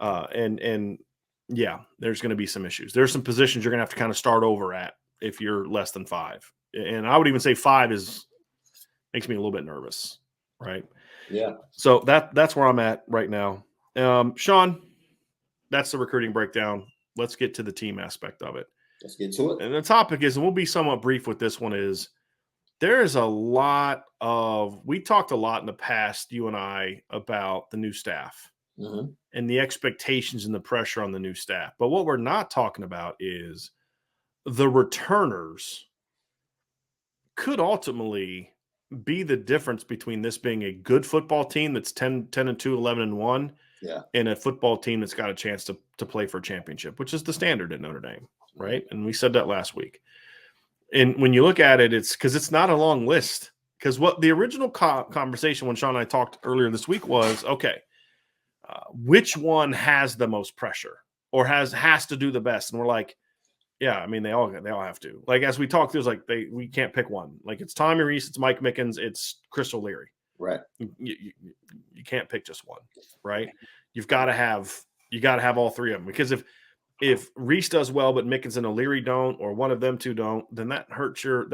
And yeah, there's going to be some issues. There's some positions you're going to have to kind of start over at if you're less than 5. And I would even say 5 makes me a little bit nervous, right? Yeah. So that's where I'm at right now. Sean, that's the recruiting breakdown. Let's get to the team aspect of it. Let's get to it. And the topic is, and we'll be somewhat brief with this one, is there is a lot of – we talked a lot in the past, you and I, about the new staff and the expectations and the pressure on the new staff. But what we're not talking about is the returners could ultimately be the difference between this being a good football team that's 10-2, 11-1, and a football team that's got a chance to play for a championship, which is the standard at Notre Dame, right? And we said that last week. And when you look at it, it's because it's not a long list. Because what the original conversation when Sean and I talked earlier this week was, okay, which one has the most pressure or has to do the best? And we're like, yeah, I mean, they all have to. Like, as we talked, there's like we can't pick one. Like, it's Tommy Rees, it's Mike Mickens, it's Chris O'Leary. Right. You can't pick just one, right? You got to have all three of them, because if Rees does well but Mickens and O'Leary don't, or one of them two don't, then that hurts your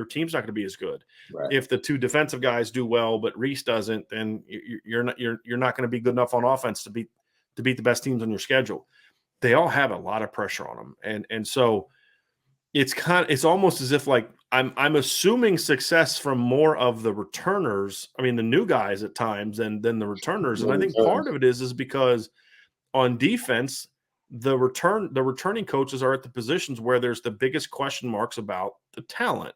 team's not going to be as good. Right. If the two defensive guys do well but Rees doesn't, then you're not going to be good enough on offense to beat the best teams on your schedule. They all have a lot of pressure on them, and so it's almost as if, like, I'm assuming success from more of the returners. I mean, the new guys at times than the returners, and I think part of it is because on defense, the returning coaches are at the positions where there's the biggest question marks about the talent,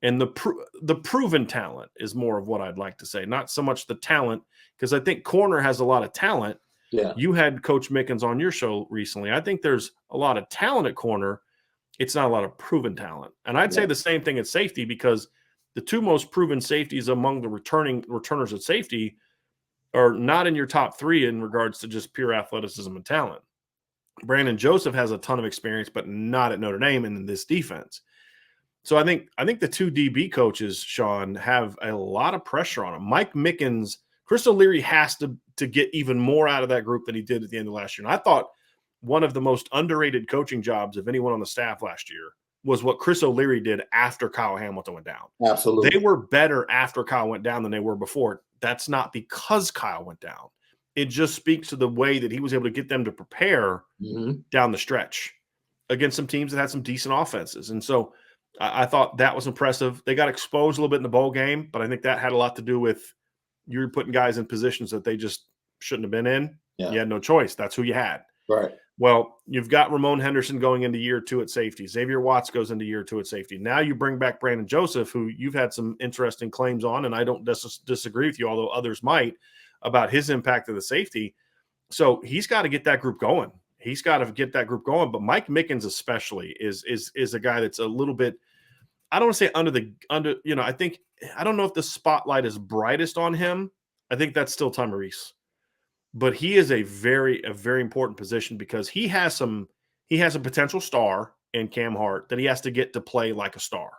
and the proven talent is more of what I'd like to say, not so much the talent, because I think corner has a lot of talent. Yeah. You had Coach Mickens on your show recently. I think there's a lot of talent at corner. It's not a lot of proven talent. And I'd say the same thing at safety, because the two most proven safeties among the returners at safety are not in your top 3 in regards to just pure athleticism and talent. Brandon Joseph has a ton of experience, but not at Notre Dame and in this defense. So I think the two DB coaches, Sean, have a lot of pressure on them. Mike Mickens, Chris O'Leary has to get even more out of that group than he did at the end of last year. And I thought one of the most underrated coaching jobs of anyone on the staff last year was what Chris O'Leary did after Kyle Hamilton went down. Absolutely. They were better after Kyle went down than they were before. That's not because Kyle went down. It just speaks to the way that he was able to get them to prepare down the stretch against some teams that had some decent offenses. And so I thought that was impressive. They got exposed a little bit in the bowl game, but I think that had a lot to do with you're putting guys in positions that they just shouldn't have been in. Yeah. You had no choice. That's who you had. Right. Well, you've got Ramon Henderson going into year 2 at safety. Xavier Watts goes into year 2 at safety. Now you bring back Brandon Joseph, who you've had some interesting claims on, and I don't disagree with you, although others might, about his impact of the safety. So he's got to get that group going. But Mike Mickens especially is a guy that's a little bit, I don't want to say I don't know if the spotlight is brightest on him. I think that's still Tommy Rees. But he is a very important position, because he has a potential star in Cam Hart that he has to get to play like a star,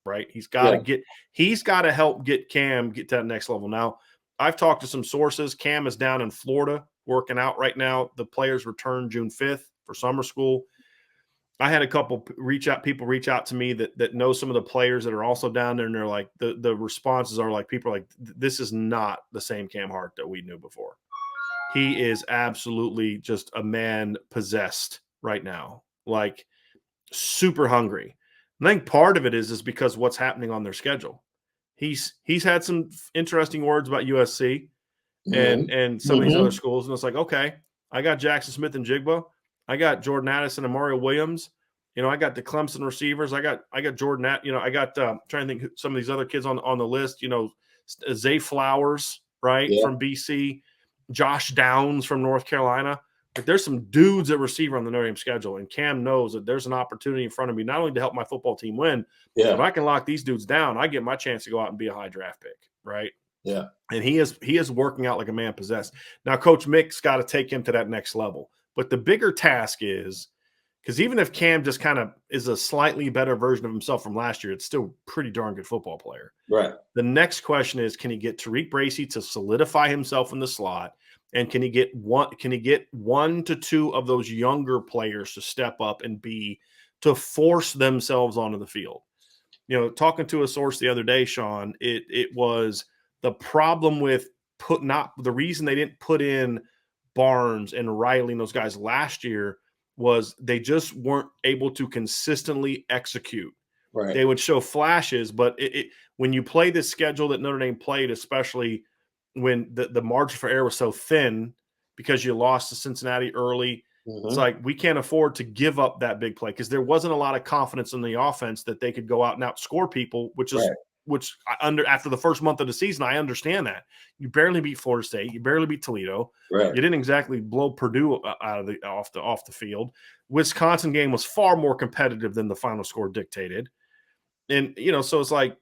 right? He's got to help get Cam get to that next level. Now, I've talked to some sources. Cam is down in Florida working out right now. The players return June 5th for summer school. I had a couple people reach out to me that know some of the players that are also down there, and they're like, the responses are like, people are like, this is not the same Cam Hart that we knew before. He is absolutely just a man possessed right now, like super hungry. I think part of it is because what's happening on their schedule. He's had some interesting words about USC and some of these other schools, and it's like, okay, I got Jackson Smith and Jigba, I got Jordan Addison and Mario Williams, I got the Clemson receivers, I got Jordan, I got trying to think some of these other kids on the list, Zay Flowers, right, from BC. Josh Downs from North Carolina. Like, there's some dudes at receiver on the Notre Dame schedule, and Cam knows that there's an opportunity in front of me not only to help my football team win, but if I can lock these dudes down, I get my chance to go out and be a high draft pick, right? Yeah. And he is working out like a man possessed. Now, Coach Mick's got to take him to that next level. But the bigger task is, because even if Cam just kind of is a slightly better version of himself from last year, it's still a pretty darn good football player. Right. The next question is, can he get Tariq Bracy to solidify himself in the slot And can he get one to two of those younger players to step up and to force themselves onto the field? Talking to a source the other day, Sean, it was the problem with the reason they didn't put in Barnes and Riley and those guys last year was they just weren't able to consistently execute. Right. They would show flashes, but when you play this schedule that Notre Dame played, especially when the margin for error was so thin because you lost to Cincinnati early, it's like we can't afford to give up that big play because there wasn't a lot of confidence in the offense that they could go out and outscore people, which after the first month of the season, I understand that. You barely beat Florida State, you barely beat Toledo. Right. You didn't exactly blow Purdue out of off the field. Wisconsin game was far more competitive than the final score dictated. And, so it's like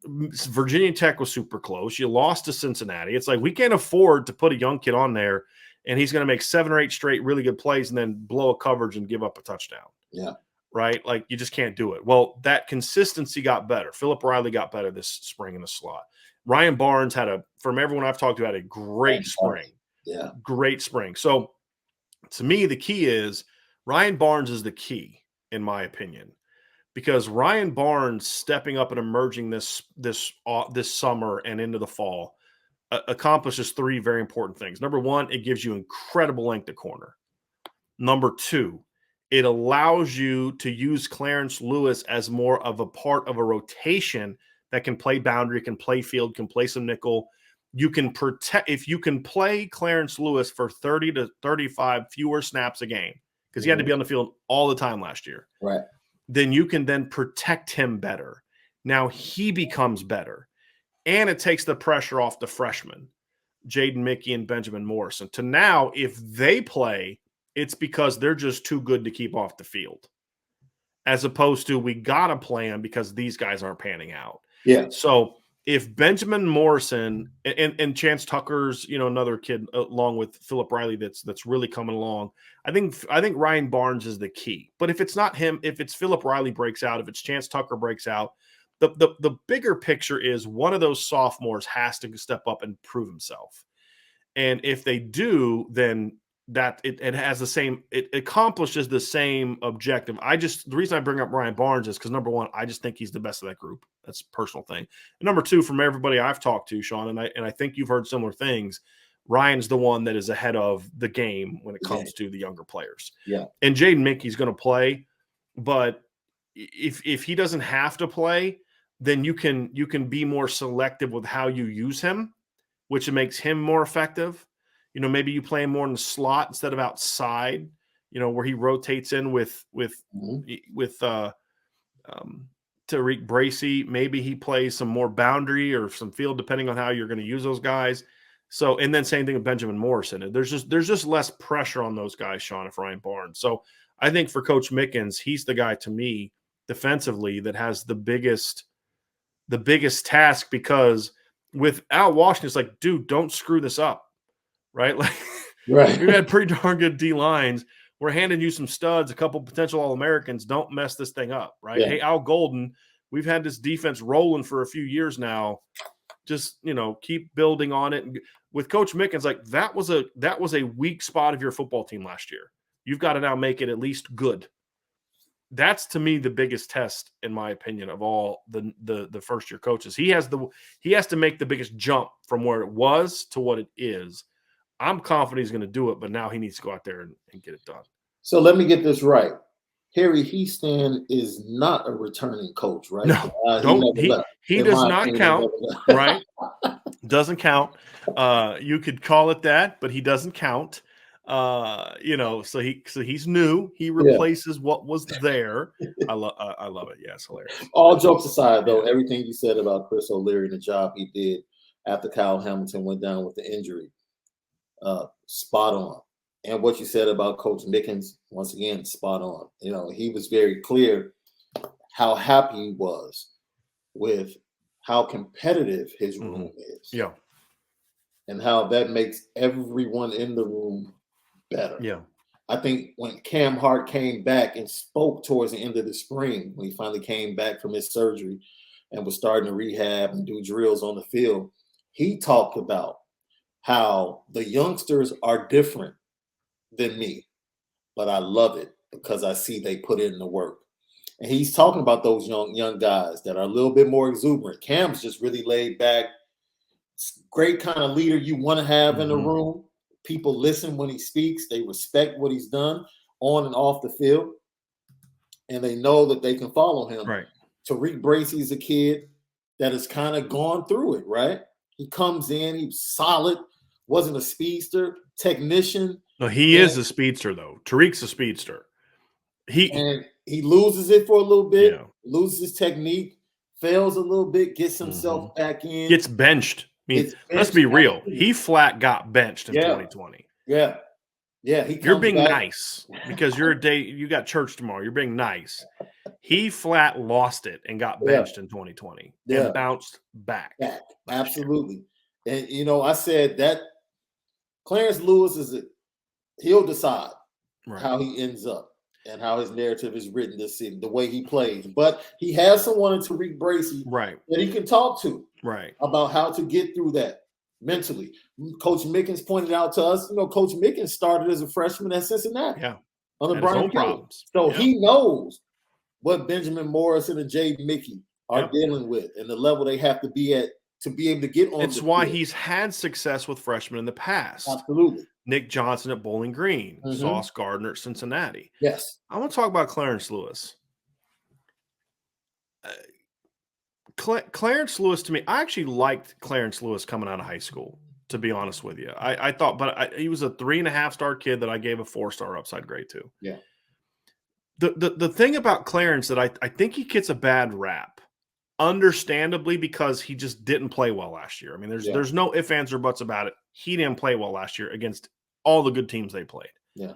Virginia Tech was super close. You lost to Cincinnati. It's like we can't afford to put a young kid on there and he's going to make 7 or 8 straight really good plays and then blow a coverage and give up a touchdown. Yeah. Right? Like you just can't do it. Well, that consistency got better. Philip Riley got better this spring in the slot. Ryan Barnes from everyone I've talked to, had a great spring. Yeah. Great spring. So to me, the key is Ryan Barnes is the key, in my opinion, because Ryan Barnes stepping up and emerging this summer and into the fall accomplishes 3 very important things. Number 1, it gives you incredible length at corner. Number 2, it allows you to use Clarence Lewis as more of a part of a rotation that can play boundary, can play field, can play some nickel. You can if you can play Clarence Lewis for 30 to 35 fewer snaps a game, because he had to be on the field all the time last year. Right. Then you can then protect him better. Now he becomes better. And it takes the pressure off the freshmen, Jaden Mickey and Benjamin Morrison. To now, if they play, it's because they're just too good to keep off the field, as opposed to we got to play them because these guys aren't panning out. Yeah. So if Benjamin Morrison and Chance Tucker's, another kid along with Philip Riley that's really coming along, I think Ryan Barnes is the key. But if it's not him, if it's Philip Riley breaks out, if it's Chance Tucker breaks out, the bigger picture is one of those sophomores has to step up and prove himself. And if they do, then that it has the same, it accomplishes the same objective. The reason I bring up Ryan Barnes is because, number 1, I just think he's the best of that group. That's a personal thing. And number 2, from everybody I've talked to, Sean, and I think you've heard similar things, Ryan's the one that is ahead of the game when it comes to the younger players. Yeah. And Jaden Mickey's going to play, but if he doesn't have to play, then you can be more selective with how you use him, which makes him more effective. Maybe you play him more in the slot instead of outside, where he rotates in with Tariq Bracy. Maybe he plays some more boundary or some field, depending on how you're going to use those guys. So, and then same thing with Benjamin Morrison. There's just less pressure on those guys, Sean, if Ryan Barnes. So I think for Coach Mickens, he's the guy to me defensively that has the biggest task, because without Washington, it's like, dude, don't screw this up. Right? Like, right. We've had pretty darn good D lines. We're handing you some studs, a couple potential All-Americans. Don't mess this thing up, right? Yeah. Hey, Al Golden, we've had this defense rolling for a few years now. Just, keep building on it. And with Coach Mickens, like that was a weak spot of your football team last year. You've got to now make it at least good. That's, to me, the biggest test, in my opinion, of all the first-year coaches. He has to make the biggest jump from where it was to what it is. I'm confident he's going to do it, but now he needs to go out there and get it done. So let me get this right. Harry Heaston is not a returning coach, right? No, he does not count, right? Doesn't count. You could call it that, but he doesn't count. So he's new. He replaces what was there. I love it. Yeah, it's hilarious. All jokes aside, though, everything you said about Chris O'Leary and the job he did after Kyle Hamilton went down with the injury, spot on. And what you said about Coach Mickens, once again, spot on. He was very clear how happy he was with how competitive his room is. Yeah. And how that makes everyone in the room better. Yeah. I think when Cam Hart came back and spoke towards the end of the spring, when he finally came back from his surgery and was starting to rehab and do drills on the field, he talked about how the youngsters are different than me, but I love it because I see they put in the work. And he's talking about those young guys that are a little bit more exuberant. Cam's just really laid back, great kind of leader you want to have in the room. People listen when he speaks. They respect what he's done on and off the field, and they know that they can follow him. Right. Tariq Bracy is a kid that has kind of gone through it, right? He comes in, he's solid, wasn't a speedster, technician. No, he is a speedster, though. Tariq's a speedster. He loses it for a little bit, loses his technique, fails a little bit, gets himself back in. Gets benched. I mean, let's be real. He flat got benched in 2020. Yeah. You're being nice because you got church tomorrow. You're being nice. He flat lost it and got benched in 2020 and bounced back. Absolutely. And, I said that Clarence Lewis he'll decide how he ends up and how his narrative is written this season, the way he plays. But he has someone in Tariq Bracy that he can talk to about how to get through that mentally. Coach Mickens pointed out to us, Coach Mickens started as a freshman at Cincinnati. Under Brian Kelly. So he knows what Benjamin Morrison and Jay Mickey are dealing with and the level they have to be at to be able to get on. It's why he's had success with freshmen in the past. Absolutely. Nick Johnson at Bowling Green, Sauce Gardner at Cincinnati. Yes. I want to talk about Clarence Lewis. Clarence Lewis, to me, I actually liked Clarence Lewis coming out of high school, to be honest with you. I thought, but he was a 3.5-star kid that I gave a 4-star upside grade to. Yeah. The thing about Clarence that I think he gets a bad rap, understandably, because he just didn't play well last year. I mean, there's no ifs, ands, or buts about it. He didn't play well last year against all the good teams they played. Yeah.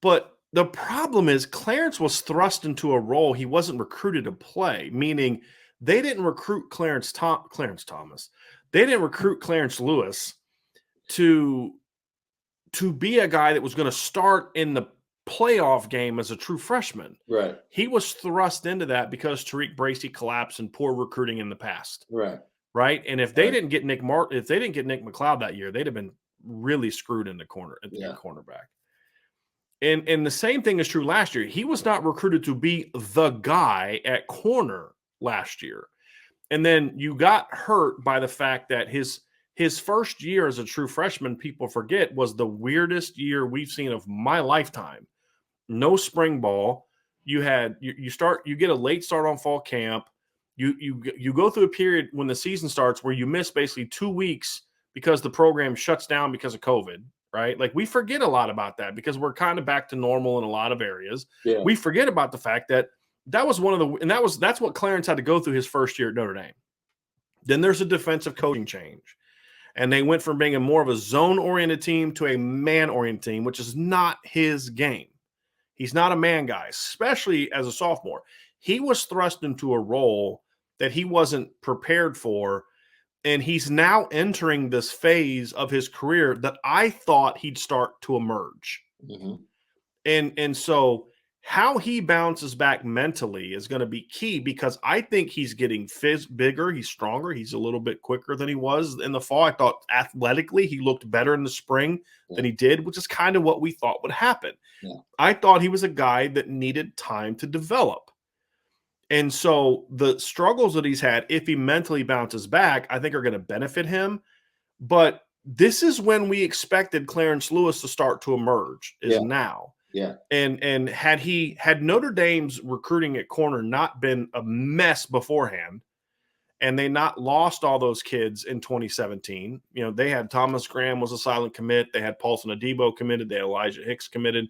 But the problem is Clarence was thrust into a role he wasn't recruited to play, meaning they didn't recruit Clarence Thomas. They didn't recruit Clarence Lewis to be a guy that was going to start in the playoff game as a true freshman. Right. He was thrust into that because Tariq Bracy collapsed and poor recruiting in the past. Right. And if they didn't get Nick McLeod that year, they'd have been really screwed in the corner at the cornerback. And the same thing is true last year. He was not recruited to be the guy at corner last year. And then you got hurt by the fact that his first year as a true freshman, people forget, was the weirdest year we've seen of my lifetime. No spring ball. You get a late start on fall camp. You go through a period when the season starts where you miss basically 2 weeks because the program shuts down because of COVID. Right? Like we forget a lot about that because we're kind of back to normal in a lot of areas. Yeah. We forget about the fact that was that's what Clarence had to go through his first year at Notre Dame. Then there's a defensive coaching change. And they went from being more of a zone-oriented team to a man-oriented team, which is not his game. He's not a man guy, especially as a sophomore. He was thrust into a role that he wasn't prepared for. And he's now entering this phase of his career that I thought he'd start to emerge. And so how he bounces back mentally is going to be key because I think he's getting bigger. He's stronger. He's a little bit quicker than he was in the fall. I thought athletically he looked better in the spring than he did, which is kind of what we thought would happen. I thought he was a guy that needed time to develop. And so the struggles that he's had, if he mentally bounces back, I think are going to benefit him. But this is when we expected Clarence Lewis to start to emerge, now. Yeah. And had Notre Dame's recruiting at corner not been a mess beforehand, and they not lost all those kids in 2017, they had Thomas Graham was a silent commit. They had Paulson Adebo committed. They had Elijah Hicks committed,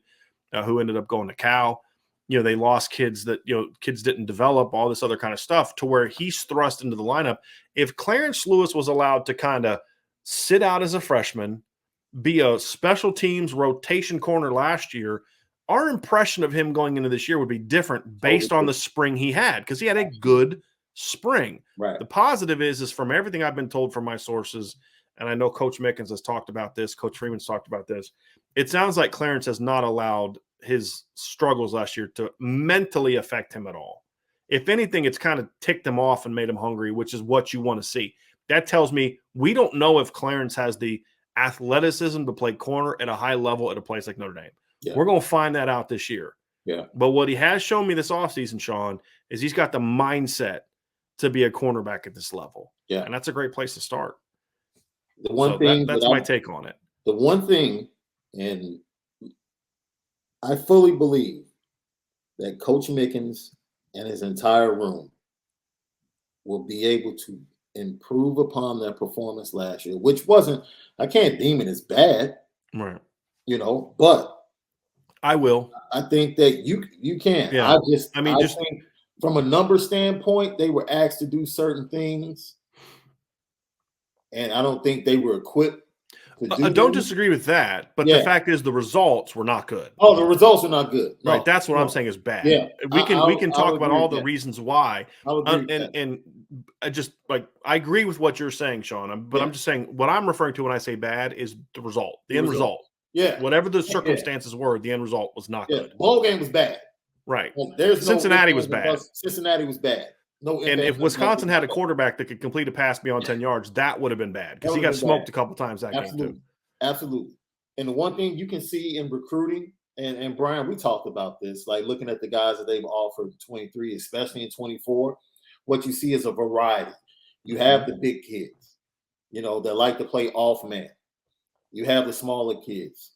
who ended up going to Cal. They lost kids that, kids didn't develop, all this other kind of stuff to where he's thrust into the lineup. If Clarence Lewis was allowed to kind of sit out as a freshman, be a special teams rotation corner last year, our impression of him going into this year would be different based on the spring he had because he had a good spring. Right. The positive is from everything I've been told from my sources, and I know Coach Mickens has talked about this, Coach Freeman's talked about this, it sounds like Clarence has not allowed his struggles last year to mentally affect him at all. If anything, it's kind of ticked him off and made him hungry, which is what you want to see. that tells me we don't know if Clarence has the athleticism to play corner at a high level at a place like Notre Dame. Yeah. We're going to find that out this year. Yeah. But what he has shown me this offseason, Sean, is he's got the mindset to be a cornerback at this level. Yeah. And that's a great place to start. The one thing that's my take on it. The one thing, and I fully believe that Coach Mickens and his entire room will be able to improve upon their performance last year, which wasn't, I can't deem it as bad. Right. But I will. I think that you can. Yeah. I think from a number standpoint, they were asked to do certain things, and I don't think they were equipped to do I don't disagree with that, but the fact is the results were not good. Oh, the results are not good. No, right. That's what I'm saying is bad. Yeah. We can talk about all the reasons why. And I just I agree with what you're saying, Sean. But I'm just saying what I'm referring to when I say bad is the result, the end result. Yeah. Whatever the circumstances were, the end result was not good. Bowl game was bad. Right. Cincinnati was bad. Cincinnati was bad. No. And if Wisconsin had a quarterback that could complete a pass beyond 10 yards, that would have been bad because he got smoked a couple times that game too. Absolutely. And the one thing you can see in recruiting, and Brian, we talked about this, like looking at the guys that they've offered 23, especially in 24, what you see is a variety. You have the big kids, that like to play off man. You have the smaller kids.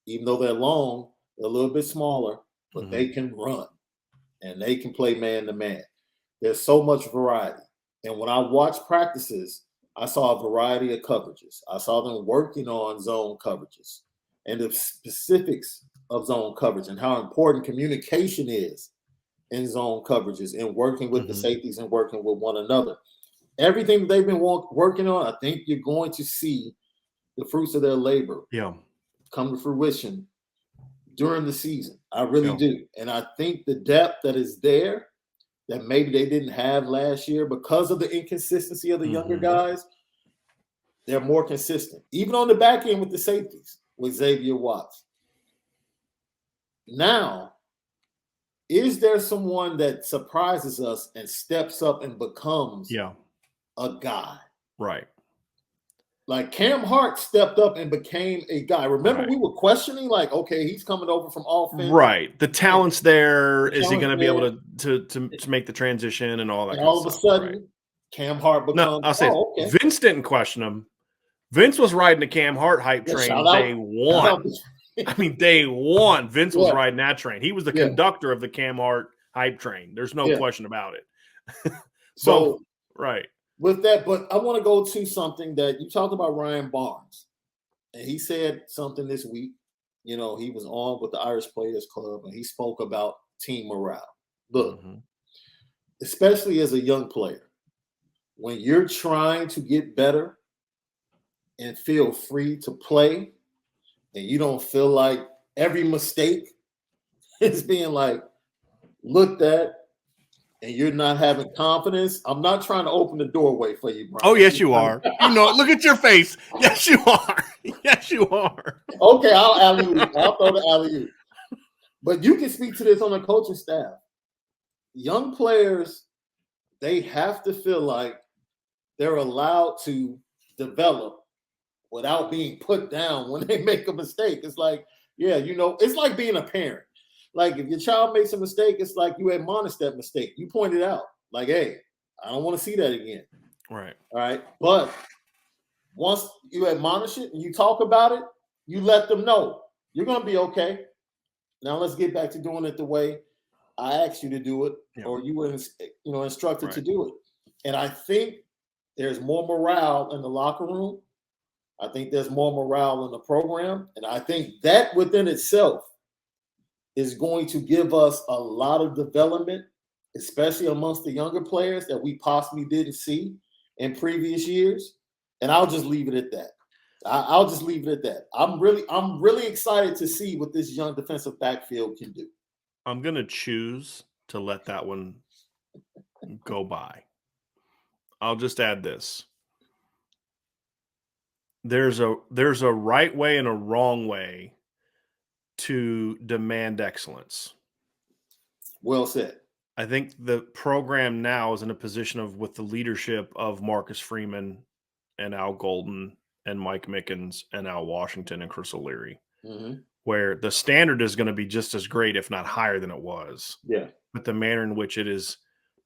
Even though they're long, they're a little bit smaller, but they can run and they can play man to man. There's so much variety. And when I watch practices, I saw a variety of coverages. I saw them working on zone coverages and the specifics of zone coverage and how important communication is in zone coverages and working with the safeties and working with one another. Everything that they've been working on, I think you're going to see the fruits of their labor come to fruition during the season. I really do. And I think the depth that is there that maybe they didn't have last year because of the inconsistency of the younger guys, they're more consistent. Even on the back end with the safeties, with Xavier Watts. Now, is there someone that surprises us and steps up and becomes a guy? Right. Like Cam Hart stepped up and became a guy. Remember, we were questioning, like, okay, he's coming over from offense. Right. The talent's there. Is he going to be able to make the transition and all that? And all of a sudden, Cam Hart becomes. No, I'll say Vince didn't question him. Vince was riding the Cam Hart hype train day one. I mean, day one, Vince was riding that train. He was the conductor of the Cam Hart hype train. There's no question about it. So, right. With that, but I want to go to something that you talked about, Ryan Barnes. And he said something this week. He was on with the Irish Players Club, and he spoke about team morale. Look, especially as a young player, when you're trying to get better and feel free to play, and you don't feel like every mistake is being looked at, and you're not having confidence, I'm not trying to open the doorway for you, Brian. Oh, yes, you are. Look at your face. Yes, you are. Yes, you are. Okay, I'll alley-oop. I'll throw the alley-oop. But you can speak to this on the coaching staff. Young players, they have to feel like they're allowed to develop without being put down when they make a mistake. It's like, it's like being a parent. Like if your child makes a mistake, it's like you admonish that mistake. You point it out. Like, hey, I don't want to see that again. Right. All right. But once you admonish it and you talk about it, you let them know you're going to be okay. Now let's get back to doing it the way I asked you to do it, or you were, instructed to do it. And I think there's more morale in the locker room. I think there's more morale in the program. And I think that within itself is going to give us a lot of development, especially amongst the younger players that we possibly didn't see in previous years. And I'll just leave it at that. I'll just leave it at that. I'm really excited to see what this young defensive backfield can do. I'm going to choose to let that one go by. I'll just add this. There's a right way and a wrong way to demand excellence. Well said. I think the program now is in a position of, with the leadership of Marcus Freeman and Al Golden and Mike Mickens and Al Washington and Chris O'Leary, where the standard is going to be just as great, if not higher than it was. Yeah. But the manner in which it is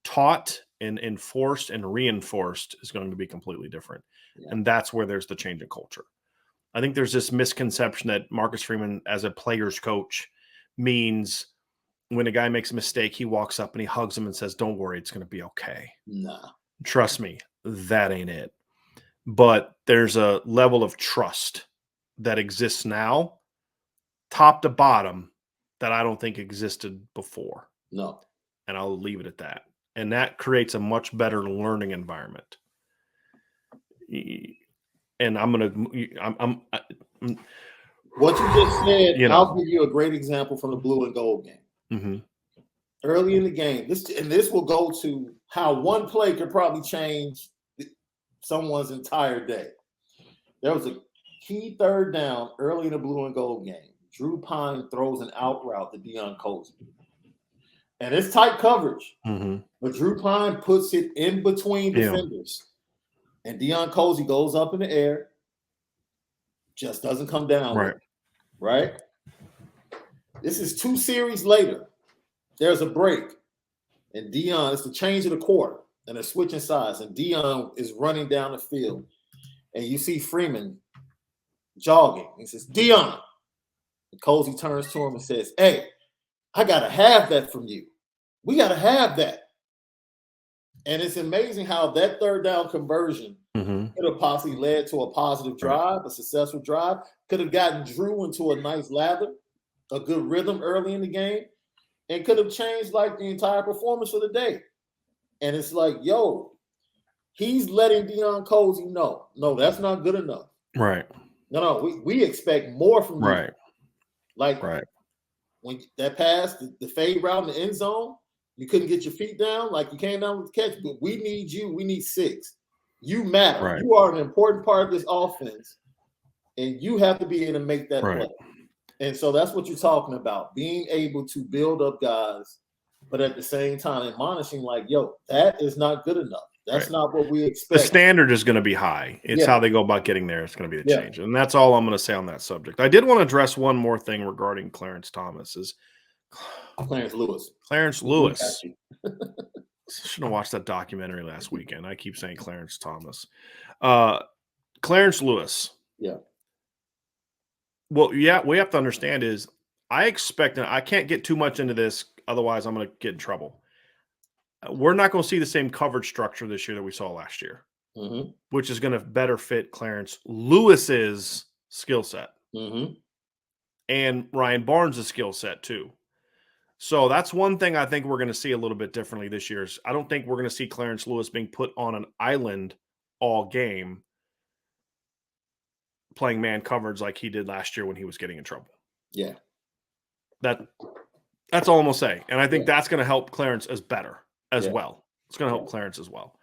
taught and enforced and reinforced is going to be completely different. Yeah. And that's where there's the change in culture. I think there's this misconception that Marcus Freeman as a player's coach means when a guy makes a mistake, he walks up and he hugs him and says, "Don't worry, it's going to be okay." Nah. Trust me, that ain't it. But there's a level of trust that exists now, top to bottom, that I don't think existed before. No. And I'll leave it at that. And that creates a much better learning environment. And I'm what you just said, I'll give you a great example from the blue and gold game. Mm-hmm. Early in the game, this will go to how one play could probably change someone's entire day. There was a key third down early in the blue and gold game. Drew Pine throws an out route to Deion Cozy. And it's tight coverage. But Drew Pine puts it in between defenders. And Deion Cozy goes up in the air, just doesn't come down. Right? This is 2 series later. There's a break. And Deion, it's the change of the quarter. And they're switching sides. And Deion is running down the field. And you see Freeman jogging. He says, "Deion." And Cozy turns to him and says, "Hey, I got to have that from you. We got to have that." And it's amazing how that third down conversion could have possibly led to a positive drive, a successful drive, could have gotten Drew into a nice lather, a good rhythm early in the game, and could have changed like the entire performance of the day. And it's like, yo, he's letting Deion Cozy know, no, that's not good enough. Right. No, we expect more from you. Right. Like when that pass, the fade route in the end zone, you couldn't get your feet down, like you came down with the catch, but we need you. We need 6. You matter. Right. You are an important part of this offense, and you have to be able to make that play. And so that's what you're talking about, being able to build up guys, but at the same time admonishing like, yo, that is not good enough. That's not what we expect. The standard is going to be high. It's how they go about getting there. It's going to be the change. And that's all I'm going to say on that subject. I did want to address one more thing regarding Clarence Thomas is Clarence Lewis. Clarence Lewis. Should have watched that documentary last weekend. I keep saying Clarence Thomas. Clarence Lewis. Yeah. Well, yeah, we have to understand is I expect, and I can't get too much into this, otherwise I'm going to get in trouble. We're not going to see the same coverage structure this year that we saw last year, which is going to better fit Clarence Lewis's skill set and Ryan Barnes' skill set too. So that's one thing I think we're going to see a little bit differently this year. I don't think we're going to see Clarence Lewis being put on an island all game playing man coverage like he did last year when he was getting in trouble. Yeah. That's all I'm going to say. And I think that's going to help Clarence as better as well. It's going to help Clarence as well.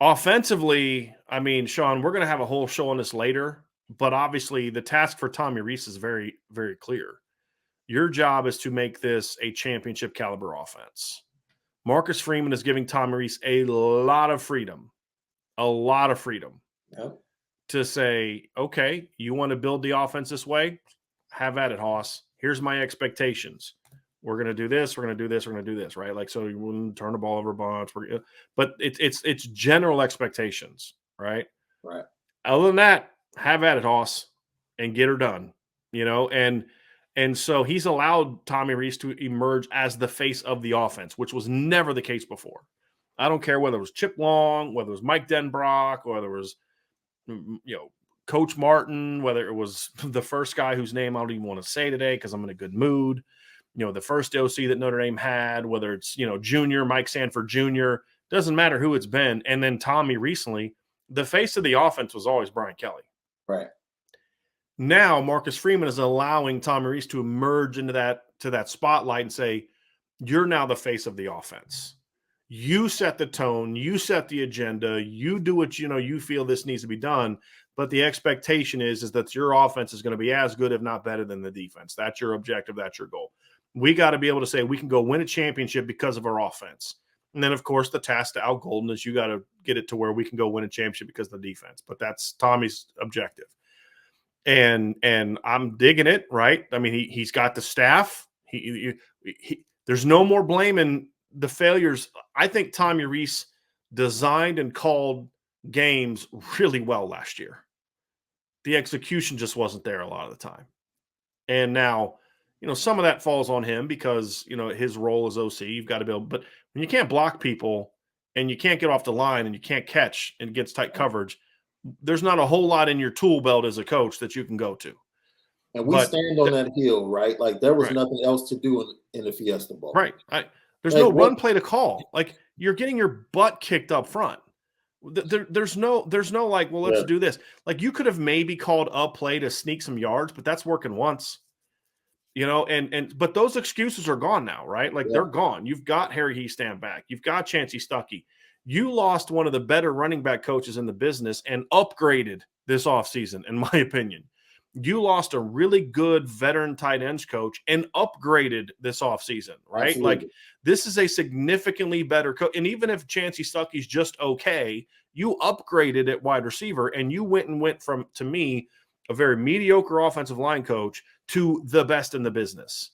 Offensively, I mean, Sean, we're going to have a whole show on this later, but obviously the task for Tommy Rees is very, very clear. Your job is to make this a championship caliber offense. Marcus Freeman is giving Tommy Rees a lot of freedom to say, okay, you want to build the offense this way? Have at it, Hoss. Here's my expectations. We're going to do this. We're going to do this. We're going to do this, right? Like, so you wouldn't turn the ball over a bunch. But it's general expectations, right? Right. Other than that, have at it, Hoss, and get her done, you know? And so he's allowed Tommy Rees to emerge as the face of the offense, which was never the case before. I don't care whether it was Chip Long, whether it was Mike Denbrock, whether it was, Coach Martin, whether it was the first guy whose name I don't even want to say today because I'm in a good mood, the first OC that Notre Dame had, whether it's, Junior, Mike Sanford Jr., doesn't matter who it's been. And then Tommy recently, the face of the offense was always Brian Kelly. Right. Now Marcus Freeman is allowing Tommy Rees to emerge into that spotlight and say, you're now the face of the offense. You set the tone, you set the agenda, you do what you feel this needs to be done. But the expectation is that your offense is going to be as good, if not better, than the defense. That's your objective. That's your goal. We got to be able to say we can go win a championship because of our offense. And then, of course, the task to Al Golden is you got to get it to where we can go win a championship because of the defense. But that's Tommy's objective. And I'm digging it, right? I mean, he's got the staff. There's no more blaming the failures. I think Tommy Rees designed and called games really well last year. The execution just wasn't there a lot of the time. And now, some of that falls on him because, his role as OC, you've got to be able, but when you can't block people and you can't get off the line and you can't catch and gets tight coverage, there's not a whole lot in your tool belt as a coach that you can go to. And we stand on that hill, right? Like there was nothing else to do in the Fiesta Bowl. Right. There's no run play to call. Like you're getting your butt kicked up front. There's no like, well, let's do this. Like you could have maybe called a play to sneak some yards, but that's working once. But those excuses are gone now, right? Like they're gone. You've got Harry Hiestand back. You've got Chancey Stuckey. You lost one of the better running back coaches in the business and upgraded this offseason, in my opinion. You lost a really good veteran tight ends coach and upgraded this offseason, right? Absolutely. Like this is a significantly better coach. And even if Chancey Stuckey's just okay, you upgraded at wide receiver and you went from, to me, a very mediocre offensive line coach to the best in the business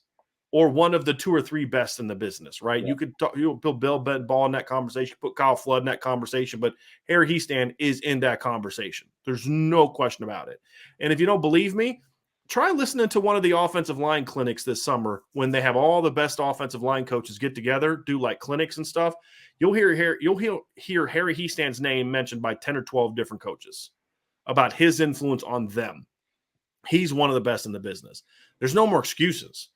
or one of the 2 or 3 best in the business, right? Yeah. You could put Bill Ball in that conversation, put Kyle Flood in that conversation, but Harry Hiestand is in that conversation. There's no question about it. And if you don't believe me, try listening to one of the offensive line clinics this summer when they have all the best offensive line coaches get together, do like clinics and stuff. You'll hear Harry Hiestand's name mentioned by 10 or 12 different coaches about his influence on them. He's one of the best in the business. There's no more excuses.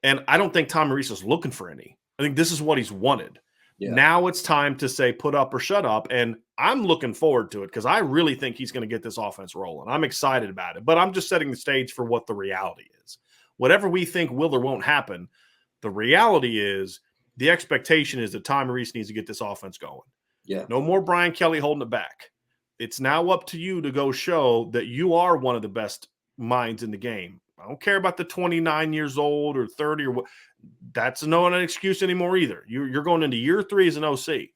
And I don't think Tommy Rees is looking for any. I think this is what he's wanted. Yeah. Now it's time to say put up or shut up. And I'm looking forward to it because I really think he's going to get this offense rolling. I'm excited about it. But I'm just setting the stage for what the reality is. Whatever we think will or won't happen, the reality is the expectation is that Tommy Rees needs to get this offense going. Yeah. No more Brian Kelly holding it back. It's now up to you to go show that you are one of the best minds in the game. I don't care about the 29 years old or 30 or what. That's not an excuse anymore either. You're going into year 3 as an OC.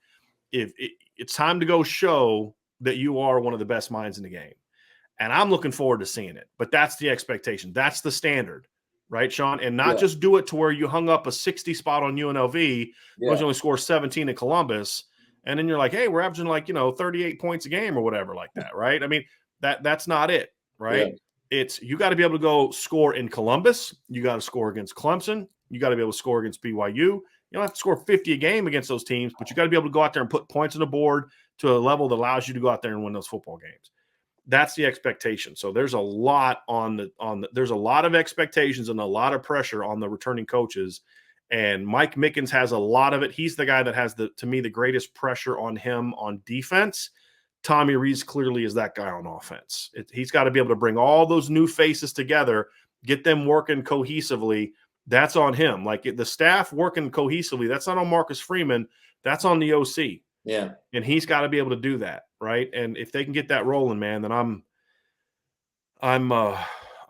It's time to go show that you are one of the best minds in the game. And I'm looking forward to seeing it. But that's the expectation. That's the standard, right, Sean? And not just do it to where you hung up a 60 spot on UNLV, which only scores 17 in Columbus, and then you're like, hey, we're averaging 38 points a game or whatever like that, right? I mean, that's not it, right? Yeah. You got to be able to go score in Columbus. You got to score against Clemson. You got to be able to score against BYU. You don't have to score 50 a game against those teams, but you got to be able to go out there and put points on the board to a level that allows you to go out there and win those football games. That's the expectation. So there's a lot there's a lot of expectations and a lot of pressure on the returning coaches. And Mike Mickens has a lot of it. He's the guy that has to me, the greatest pressure on him on defense. Tommy Rees clearly is that guy on offense. He's got to be able to bring all those new faces together, get them working cohesively. That's on him. Like the staff working cohesively, that's not on Marcus Freeman. That's on the OC. Yeah. And he's got to be able to do that, right? And if they can get that rolling, man, then I'm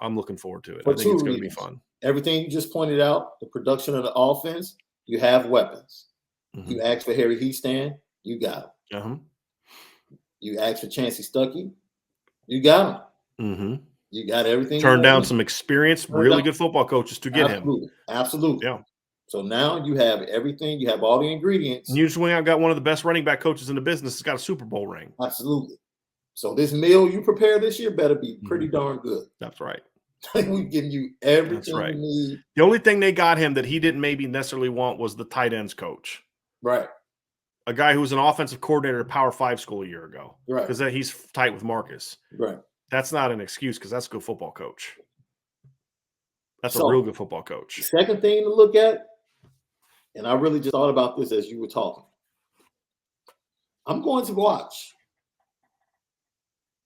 looking forward to it. I think it's going to be fun. Everything you just pointed out, the production of the offense, you have weapons. Mm-hmm. You asked for Harry Hiestand, you got him. Uh-huh. You asked for Chancey Stuckey, you got him. Mm-hmm. You got everything. Turned down some experienced, really good football coaches to get him. Absolutely. Yeah. So now you have everything. You have all the ingredients. And you just went out and got one of the best running back coaches in the business. Has got a Super Bowl ring. Absolutely. So this meal you prepare this year better be pretty darn good. That's right. We're giving you everything you need. The only thing they got him that he didn't maybe necessarily want was the tight ends coach. Right. A guy who was an offensive coordinator at Power 5 school a year ago. Right. Because he's tight with Marcus. Right. That's not an excuse because that's a good football coach. That's a real good football coach. The second thing to look at, and I really just thought about this as you were talking. I'm going to watch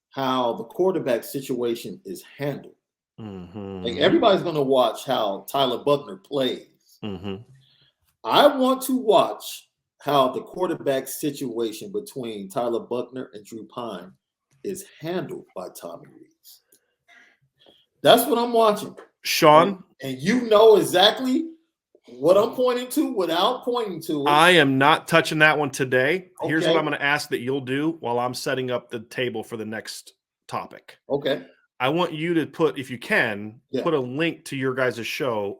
how the quarterback situation is handled. Mm-hmm. Like everybody's going to watch how Tyler Buckner plays. Mm-hmm. I want to watch how the quarterback situation between Tyler Buckner and Drew Pine is handled by Tommy Rees. That's what I'm watching. Sean? And you know exactly What I'm pointing to, without pointing to it. I am not touching that one today. Okay. Here's what I'm going to ask that you'll do while I'm setting up the table for the next topic. Okay. I want you to put, if you can, put a link to your guys' show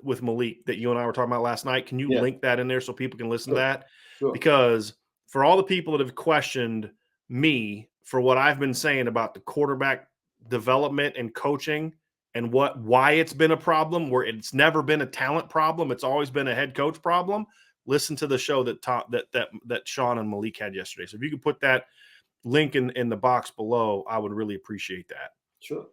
with Malik that you and I were talking about last night. Can you link that in there so people can listen to that? Sure. Because for all the people that have questioned me for what I've been saying about the quarterback development and coaching and why it's been a problem, where it's never been a talent problem, it's always been a head coach problem. Listen to the show that Sean and Malik had yesterday. So if you could put that link in the box below, I would really appreciate that. Sure.